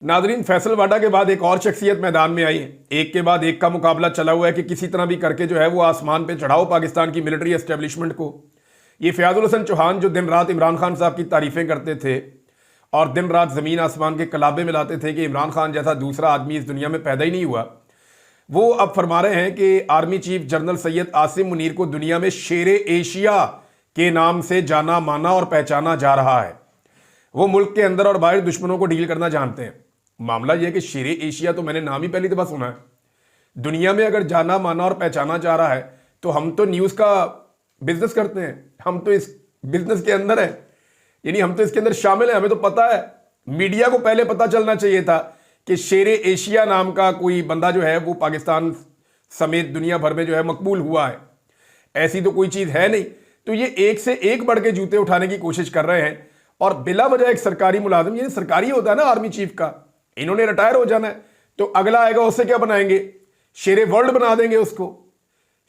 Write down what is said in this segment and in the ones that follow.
नाजरीन, फैसल वाडा के बाद एक और शख्सियत मैदान में आई है। एक के बाद एक का मुकाबला चला हुआ है कि किसी तरह भी करके जो है वो आसमान पे चढ़ाओ पाकिस्तान की मिलिट्री एस्टेब्लिशमेंट को। ये फयाजुल हसन चौहान जो दिन रात इमरान खान साहब की तारीफें करते थे और दिन रात ज़मीन आसमान के कलाबे में लाते थे कि इमरान खान जैसा दूसरा आदमी इस दुनिया में पैदा ही नहीं हुआ, वो अब फरमा रहे हैं कि army chief general Syed Asim Munir को दुनिया में शेरे एशिया के नाम से जाना माना और पहचाना जा रहा है। वो मुल्क के अंदर और बाहर दुश्मनों को डील करना जानते हैं। मामला यह है कि शेरे एशिया तो मैंने नाम ही पहली दफा सुना है। दुनिया में अगर जाना माना और पहचाना जा रहा है तो हम तो न्यूज़ का बिजनेस करते हैं, हम तो इस बिजनेस के अंदर है, यानी हम तो इसके अंदर शामिल हैं, हमें तो पता है। मीडिया को पहले पता चलना चाहिए था कि शेरे एशिया नाम का कोई बंदा जो है वो पाकिस्तान समेत दुनिया भर में जो है मकबूल हुआ है। ऐसी तो कोई चीज़ है नहीं। तो ये एक से एक बढ़ के जूते उठाने की कोशिश कर रहे हैं और बिला वजह एक सरकारी मुलाजिम, ये सरकारी होता है ना आर्मी चीफ का, इन्होंने रिटायर हो जाना है तो अगला आएगा उससे क्या बनाएंगे, शेरे वर्ल्ड बना देंगे उसको।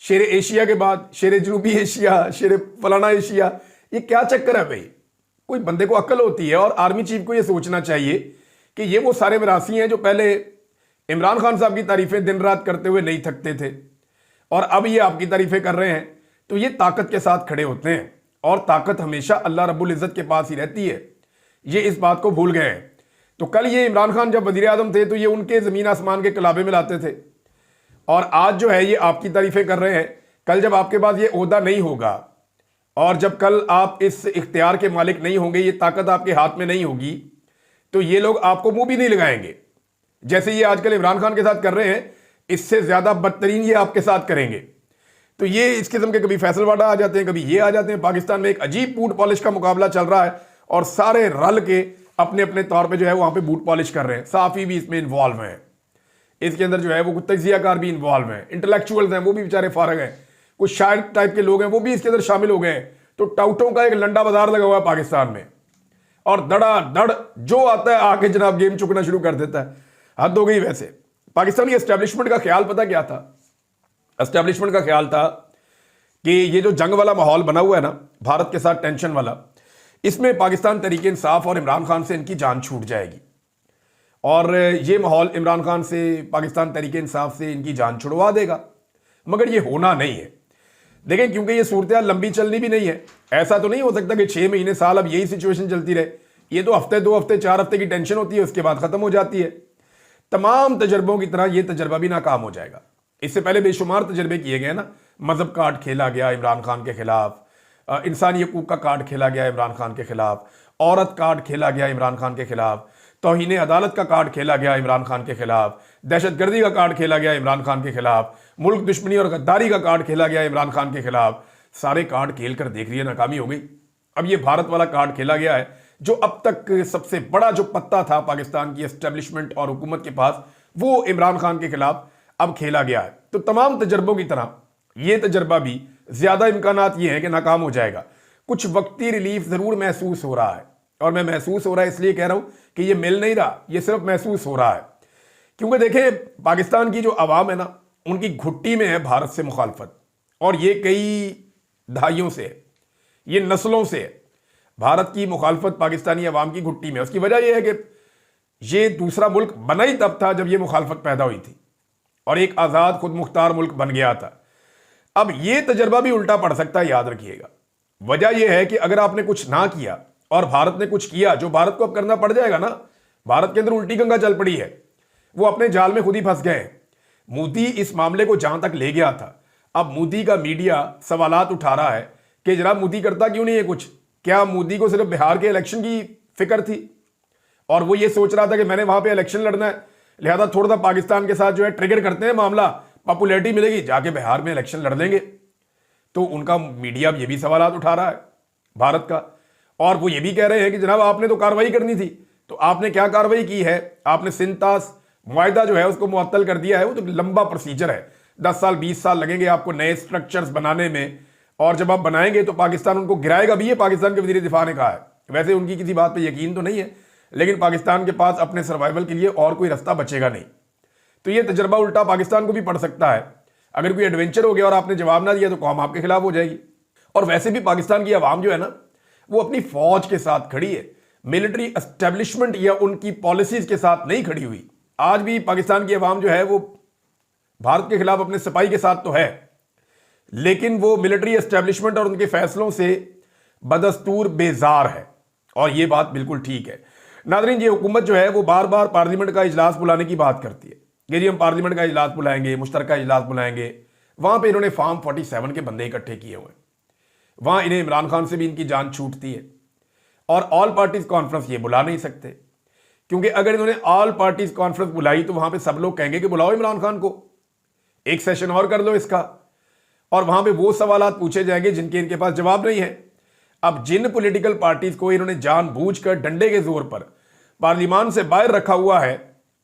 शेरे एशिया के बाद शेरे जनूबी एशिया, शेरे फलाना एशिया, ये क्या चक्कर है भाई? कोई बंदे को अक्ल होती है और आर्मी चीफ को ये सोचना चाहिए कि ये वो सारे विरासी हैं जो पहले इमरान खान साहब की तारीफें दिन रात करते हुए नहीं थकते थे और अब ये आपकी तारीफें कर रहे हैं। तो ये ताकत के साथ खड़े होते हैं और ताकत हमेशा अल्लाह रब्बुल इज़्ज़त के पास ही रहती है। ये इस बात को भूल गए हैं। तो कल ये इमरान खान जब वज़ीर आज़म थे तो ये उनके ज़मीन आसमान के कलाबे में लाते थे और आज जो है ये आपकी तारीफें कर रहे हैं। कल जब आपके पास ये ओहदा नहीं होगा और जब कल आप इस इख्तियार के मालिक नहीं होंगे, ये ताकत आपके हाथ में नहीं होगी, तो ये लोग आपको मुंह भी नहीं लगाएंगे। जैसे ये आजकल इमरान खान के साथ कर रहे हैं, इससे ज़्यादा बदतरीन ये आपके साथ करेंगे। तो ये इस किस्म के कभी फैसल वाडा आ जाते हैं, कभी ये आ जाते हैं। पाकिस्तान में एक अजीब बूट पॉलिश का मुकाबला चल रहा है और सारे रल के अपने अपने तौर पे जो है वहां पे बूट पॉलिश कर रहे हैं। साफ़ी भी इसमें इन्वॉल्व हैं, इसके अंदर जो है वो तजियाकार भी इन्वॉल्व हैं, इंटेलेक्चुअल्स हैं, वो भी बेचारे फारग हैं, कुछ शायर टाइप के लोग हैं वो भी इसके अंदर शामिल हो गए हैं। तो टाउटों का एक लंडा बाजार लगा हुआ है पाकिस्तान में और धड़ा धड़ जो आता है आके जनाब गेम चुकना शुरू कर देता है। हद हो गई। वैसे पाकिस्तानी एस्टेब्लिशमेंट का ख्याल पता क्या था? एस्टेब्लिशमेंट का ख्याल था कि ये जो जंग वाला माहौल बना हुआ है ना, भारत के साथ टेंशन वाला, इसमें पाकिस्तान तरीके इंसाफ और इमरान खान से इनकी जान छूट जाएगी और ये माहौल इमरान खान से, पाकिस्तान तरीके इंसाफ से इनकी जान छुड़वा देगा। मगर ये होना नहीं है। देखें, क्योंकि ये सूरत लंबी चलनी भी नहीं है। ऐसा तो नहीं हो सकता कि 6 महीने साल अब यही सिचुएशन चलती रहे। ये तो हफ्ते 2 हफ्ते 4 हफ्ते की टेंशन होती है, उसके बाद खत्म हो जाती है। तमाम तजर्बों की तरह ये तजर्बा भी नाकाम हो जाएगा। इससे पहले बेशुमार तजर्बे किए गए ना। मजहब कार्ड खेला गया इमरान खान के खिलाफ, इंसानी हकूक का कार्ड खेला गया इमरान खान के खिलाफ, औरत कार्ड खेला गया इमरान खान के खिलाफ, तौहीन अदालत का कार्ड खेला गया इमरान खान के खिलाफ, दहशतगर्दी का कार्ड खेला गया इमरान खान के खिलाफ, मुल्क दुश्मनी और गद्दारी का कार्ड खेला गया इमरान खान के खिलाफ। सारे कार्ड खेल कर देख लिए नाकामी हो गई। अब ये भारत वाला कार्ड खेला गया है, जो अब तक सबसे बड़ा जो पत्ता था पाकिस्तान की एस्टेब्लिशमेंट और हुकूमत के पास, वो इमरान खान के खिलाफ अब खेला गया है। तो तमाम तजर्बों की तरह ये तजर्बा भी ज्यादा इम्कानात ये हैं कि नाकाम हो जाएगा। कुछ वक्ती रिलीफ जरूर महसूस हो रहा है और मैं महसूस हो रहा है इसलिए कह रहा हूं कि ये मिल नहीं रहा, ये सिर्फ महसूस हो रहा है। क्योंकि देखें, पाकिस्तान की जो आवाम है ना, उनकी घुट्टी में है भारत से मुखालफत और ये कई दहाइयों से है, ये नस्लों से है। भारत की मुखालफत पाकिस्तानी आवाम की घुट्टी में। उसकी वजह यह है कि ये दूसरा मुल्क बना ही तब था जब ये मुखालफत पैदा हुई थी और एक आज़ाद खुद मुख्तार मुल्क बन गया था। अब ये तजर्बा भी उल्टा पड़ सकता है, याद रखिएगा। वजह यह है कि अगर आपने कुछ ना किया और भारत ने कुछ किया, जो भारत को अब करना पड़ जाएगा ना। भारत के अंदर उल्टी गंगा चल पड़ी है, वो अपने जाल में खुद ही फंस गए हैं। मोदी इस मामले को जहां तक ले गया था, अब मोदी का मीडिया सवालात उठा रहा है कि जनाब मोदी करता क्यों नहीं है कुछ? क्या मोदी को सिर्फ बिहार के इलेक्शन की फिक्र थी और वो ये सोच रहा था कि मैंने वहां पे इलेक्शन लड़ना है, लिहाजा थोड़ा सा पाकिस्तान के साथ जो है ट्रिगर करते हैं मामला, पॉपुलैरिटी मिलेगी, जाके बिहार में इलेक्शन लड़ लेंगे। तो उनका मीडिया ये भी सवालात उठा रहा है भारत का और वो ये भी कह रहे हैं कि जनाब आपने तो कार्रवाई करनी थी। तो आपने क्या कार्रवाई की है? आपने सिंतास मुआहदा जो है उसको मुअत्तल कर दिया है। वो तो लंबा प्रोसीजर है, 10 साल 20 साल लगेंगे आपको नए स्ट्रक्चर्स बनाने में और जब आप बनाएंगे तो पाकिस्तान उनको गिराएगा भी। ये पाकिस्तान के वज़ीर दिफा ने कहा है। वैसे उनकी किसी बात पे यकीन तो नहीं है, लेकिन पाकिस्तान के पास अपने सर्वाइवल के लिए और कोई रास्ता बचेगा नहीं। तो ये तजर्बा उल्टा पाकिस्तान को भी पड़ सकता है। अगर कोई एडवेंचर हो गया और आपने जवाब ना दिया तो कौम आपके खिलाफ हो जाएगी। और वैसे भी पाकिस्तान की आवाम जो है ना, वो अपनी फौज के साथ खड़ी है। मिलिट्री एस्टेब्लिशमेंट या उनकी पॉलिसीज के साथ नहीं खड़ी हुई। आज भी पाकिस्तान की अवाम जो है वो भारत के खिलाफ अपने सिपाही के साथ तो है, लेकिन वो मिलिट्री एस्टेब्लिशमेंट और उनके फैसलों से बदस्तूर बेजार है, और ये बात बिल्कुल ठीक है। नाज़रीन, ये हुकूमत जो है वो बार बार पार्लियामेंट का इजलास बुलाने की बात करती है कि जी हम पार्लियामेंट का इजलास बुलाएंगे, मुश्तरका इजलास बुलाएंगे। वहां पे इन्होंने फॉर्म 47 के बंदे इकट्ठे किए हुए हैं। वहां इन्हें इमरान खान से भी इनकी जान छूटती है, और ऑल पार्टीज कॉन्फ्रेंस ये बुला नहीं सकते, क्योंकि अगर इन्होंने ऑल पार्टीज कॉन्फ्रेंस बुलाई तो वहां पे सब लोग कहेंगे कि बुलाओ इमरान खान को, एक सेशन और कर लो इसका, और वहां पे वो सवालात पूछे जाएंगे जिनके इनके पास जवाब नहीं है। अब जिन पॉलिटिकल पार्टीज को इन्होंने जानबूझकर डंडे के जोर पर पार्लियामान से बाहर रखा हुआ है,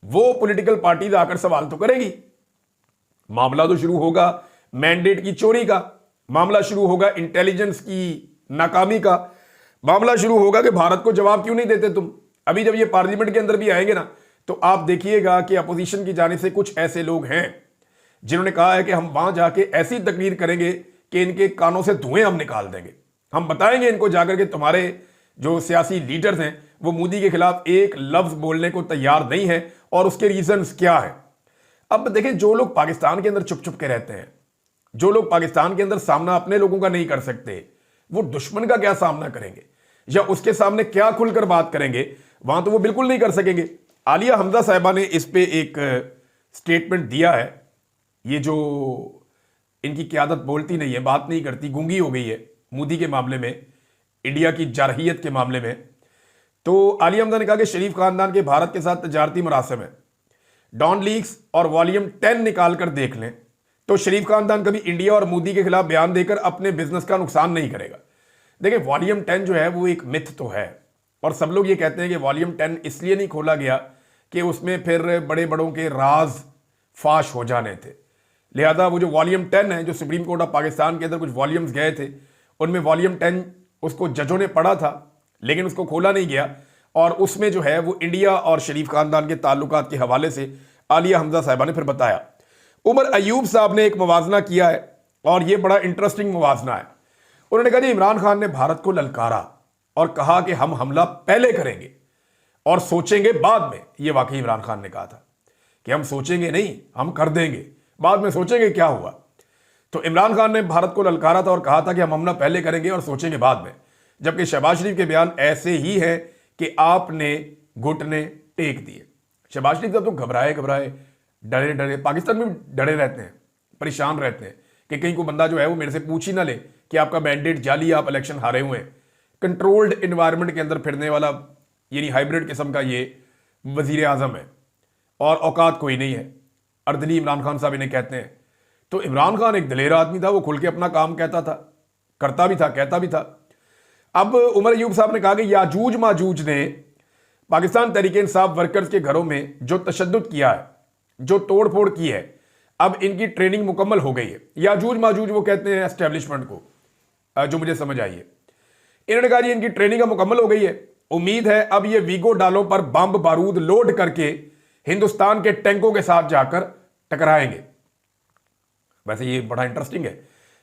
वो पॉलिटिकल पार्टीज आकर सवाल तो करेगी। मामला तो शुरू होगा मैंडेट की चोरी का, मामला शुरू होगा इंटेलिजेंस की नाकामी का, मामला शुरू होगा कि भारत को जवाब क्यों नहीं देते तुम। अभी जब ये पार्लियामेंट के अंदर भी आएंगे ना, तो आप देखिएगा कि अपोजिशन की जानिब से कुछ ऐसे लोग हैं जिन्होंने कहा है कि हम वहां जाके ऐसी तकरीर करेंगे कि इनके कानों से धुएं हम निकाल देंगे। हम बताएंगे इनको जाकर के तुम्हारे जो सियासी लीडर्स हैं वो मोदी के खिलाफ एक लफ्ज बोलने को तैयार नहीं है, और उसके रीजंस क्या है। अब देखें, जो लोग पाकिस्तान के अंदर चुप चुप के रहते हैं, जो लोग पाकिस्तान के अंदर सामना अपने लोगों का नहीं कर सकते, वो दुश्मन का क्या सामना करेंगे या उसके सामने क्या खुलकर बात करेंगे, वहां तो वो बिल्कुल नहीं कर सकेंगे। आलिया हमजा साहिबा ने इस पे एक स्टेटमेंट दिया है। ये जो इनकी क़यादत बोलती नहीं है, बात नहीं करती, गूंगी हो गई है मोदी के मामले में, इंडिया की जारहियत के मामले में। तो आलिया हमजा ने कहा कि शरीफ खानदान के भारत के साथ तजारती मरासिम है, डॉन लीक्स और वॉल्यूम 10 निकाल कर देख लें तो शरीफ खानदान कभी इंडिया और मोदी के खिलाफ बयान देकर अपने बिजनेस का नुकसान नहीं करेगा। देखिए, वॉल्यूम 10 जो है वो एक मिथ तो है, और सब लोग ये कहते हैं कि वॉल्यूम 10 इसलिए नहीं खोला गया कि उसमें फिर बड़े बड़ों के राज फाश हो जाने थे, लिहाजा वो जो वॉल्यूम 10 है, जो सुप्रीम कोर्ट ऑफ पाकिस्तान के अंदर कुछ वॉल्यूम्स गए थे, उनमें वॉल्यूम 10 उसको जजों ने पढ़ा था, लेकिन उसको खोला नहीं गया, और उसमें जो है वो इंडिया और शरीफ खानदान के ताल्लुकात के हवाले से आलिया हमजा साहिबा ने फिर बताया। उमर अयूब साहब ने एक मुवाजना किया है, और ये बड़ा इंटरेस्टिंग मुवाजना है। उन्होंने कहा, इमरान खान ने भारत को ललकारा और कहा कि हम हमला पहले करेंगे और सोचेंगे बाद में। ये वाकई इमरान खान ने कहा था कि हम सोचेंगे नहीं, हम कर देंगे, बाद में सोचेंगे क्या हुआ। तो इमरान खान ने भारत को ललकारा था और कहा था कि हम हमला पहले करेंगे और सोचेंगे बाद में, जबकि शहबाज शरीफ के बयान ऐसे ही है कि आपने घुटने टेक दिए। शहबाज शरीफ साहब तो घबराए डरे डरे, पाकिस्तान में डरे रहते हैं, परेशान रहते हैं कि कहीं कोई बंदा जो है वो मेरे से पूछ ही ना ले कि आपका मैंडेट जाली, आप इलेक्शन हारे हुए हैं। कंट्रोल्ड इन्वायरमेंट के अंदर फिरने वाला यानी हाइब्रिड किस्म का ये वजीर आजम है, और औकात कोई नहीं है। अर्दली इमरान खान साहब इन्हें कहते हैं। तो इमरान खान एक दलेर आदमी था, वो खुल के अपना काम कहता था, करता भी था, कहता भी था। अब उमर अयूब साहब ने कहा कि याजूज माजूज ने पाकिस्तान तहरीक इंसाफ वर्कर्स के घरों में जो तशद्दुद किया है, जो तोड़ फोड़ की है, अब इनकी ट्रेनिंग मुकम्मल हो गई है। याजूज माजूज वो कहते हैं एस्टेब्लिशमेंट को, जो मुझे समझ आई है। इन्होंने कहा जी इनकी ट्रेनिंग मुकम्मल हो गई है, उम्मीद है अब ये वीगो डालों पर बम बारूद लोड करके हिंदुस्तान के टैंकों के साथ जाकर टकराएंगे। वैसे ये बड़ा इंटरेस्टिंग है,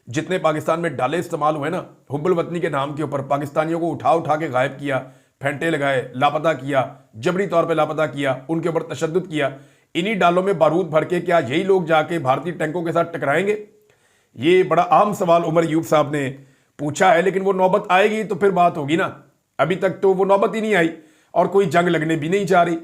जितने पाकिस्तान में डाले इस्तेमाल हुए ना हुब्बुल वतनी के नाम के ऊपर, पाकिस्तानियों को उठा उठा के गायब किया, फेंटे लगाए, लापता किया, जबरी तौर पे लापता किया, उनके ऊपर तशद्दुद किया, इन्हीं डालों में बारूद भर के क्या यही लोग जाके भारतीय टैंकों के साथ टकराएंगे? ये बड़ा आम सवाल उमर अयूब साहब ने पूछा है, लेकिन वो नौबत आएगी तो फिर बात होगी ना। अभी तक तो वो नौबत ही नहीं आई और कोई जंग लगने भी नहीं जा रही।